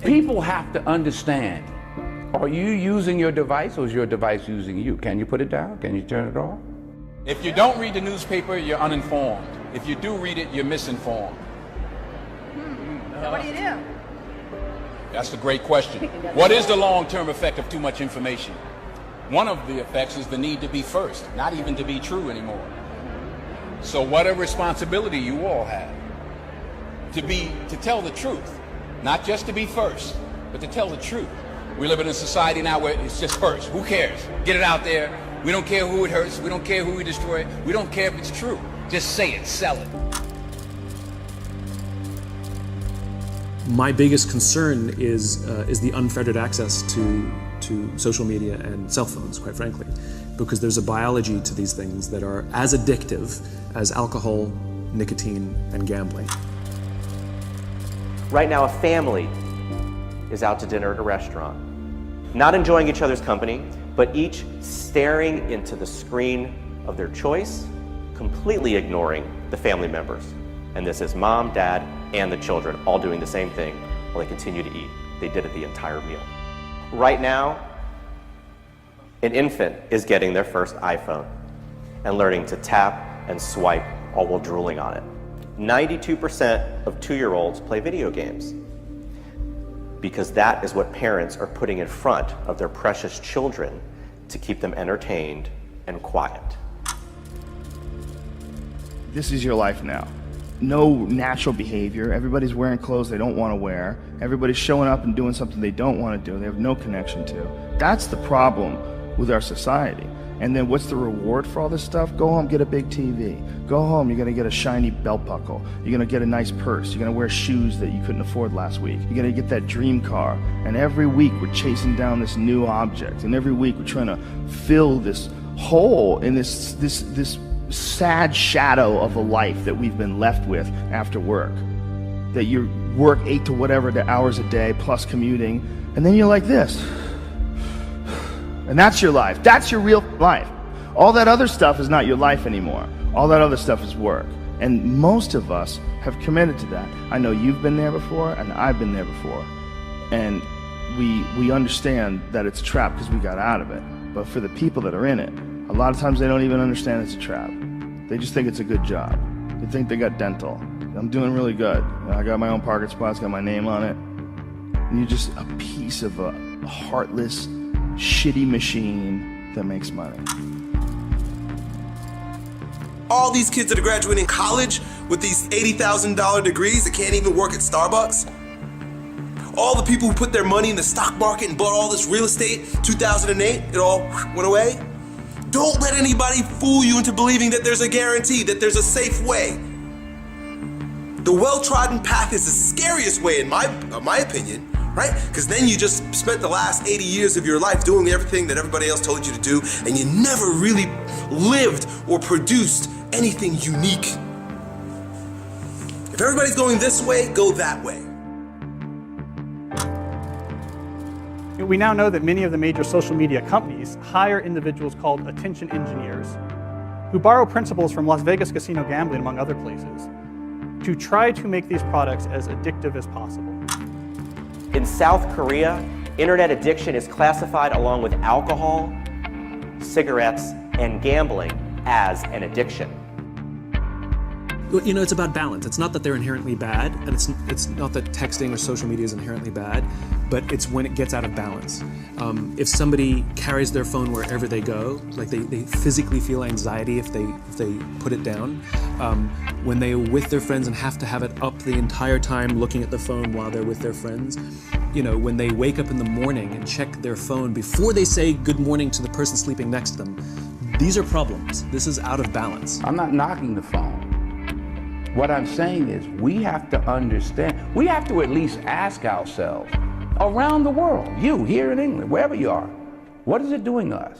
People have to understand, are you using your device or is your device using you? Can you put it down? Can you turn it off? If you don't read the newspaper, you're uninformed. If you do read it, you're misinformed. So what do you do? That's a great question. What is the long-term effect of too much information? One of the effects is the need to be first, not even to be true anymore. So what a responsibility you all have to tell the truth, not just to be first, but to tell the truth. We live in a society now where it's just first. Who cares? Get it out there. We don't care who it hurts. We don't care who we destroy. We don't care if it's true. Just say it, sell it. My biggest concern is the unfettered access to social media and cell phones, quite frankly, because there's a biology to these things that are as addictive as alcohol, nicotine, and gambling. Right now, a family is out to dinner at a restaurant, not enjoying each other's company, but each staring into the screen of their choice, completely ignoring the family members. And this is mom, dad, and the children all doing the same thing while they continue to eat. They did it the entire meal. Right now, an infant is getting their first iPhone and learning to tap and swipe all while drooling on it. 92% of 2-year-olds play video games because that is what parents are putting in front of their precious children to keep them entertained and quiet. This is your life now. No natural behavior. Everybody's wearing clothes they don't want to wear. Everybody's showing up and doing something they don't want to do. They have no connection to. That's the problem with our society. And then what's the reward for all this stuff? Go home, get a big TV. Go home, you're gonna get a shiny belt buckle. You're gonna get a nice purse. You're gonna wear shoes that you couldn't afford last week. You're gonna get that dream car. And every week we're chasing down this new object. And every week we're trying to fill this hole in this sad shadow of a life that we've been left with after work. That you work 8 to whatever the hours a day plus commuting, and then you're like this. And that's your life. That's your real life. All that other stuff is not your life anymore. All that other stuff is work. And most of us have committed to that. I know you've been there before, and I've been there before. And we understand that it's a trap because we got out of it. But for the people that are in it, a lot of times they don't even understand it's a trap. They just think it's a good job. They think they got dental. I'm doing really good. I got my own parking spots, got my name on it. And you're just a piece of a heartless, shitty machine that makes money. All these kids that are graduating college with these $80,000 degrees that can't even work at Starbucks. All the people who put their money in the stock market and bought all this real estate, 2008, it all went away. Don't let anybody fool you into believing that there's a guarantee, that there's a safe way. The well-trodden path is the scariest way in my opinion, right? Because then you just spent the last 80 years of your life doing everything that everybody else told you to do, and you never really lived or produced anything unique. If everybody's going this way, go that way. We now know that many of the major social media companies hire individuals called attention engineers who borrow principles from Las Vegas casino gambling, among other places, to try to make these products as addictive as possible. In South Korea, internet addiction is classified along with alcohol, cigarettes, and gambling as an addiction. You know, it's about balance. It's not that they're inherently bad, and it's not that texting or social media is inherently bad, but it's when it gets out of balance. If somebody carries their phone wherever they go, like they physically feel anxiety if they put it down. When they're with their friends and have to have it up the entire time looking at the phone while they're with their friends. You know, when they wake up in the morning and check their phone before they say good morning to the person sleeping next to them. These are problems. This is out of balance. I'm not knocking the phone. What I'm saying is we have to understand, we have to at least ask ourselves, around the world, you here in England, wherever you are, what is it doing to us?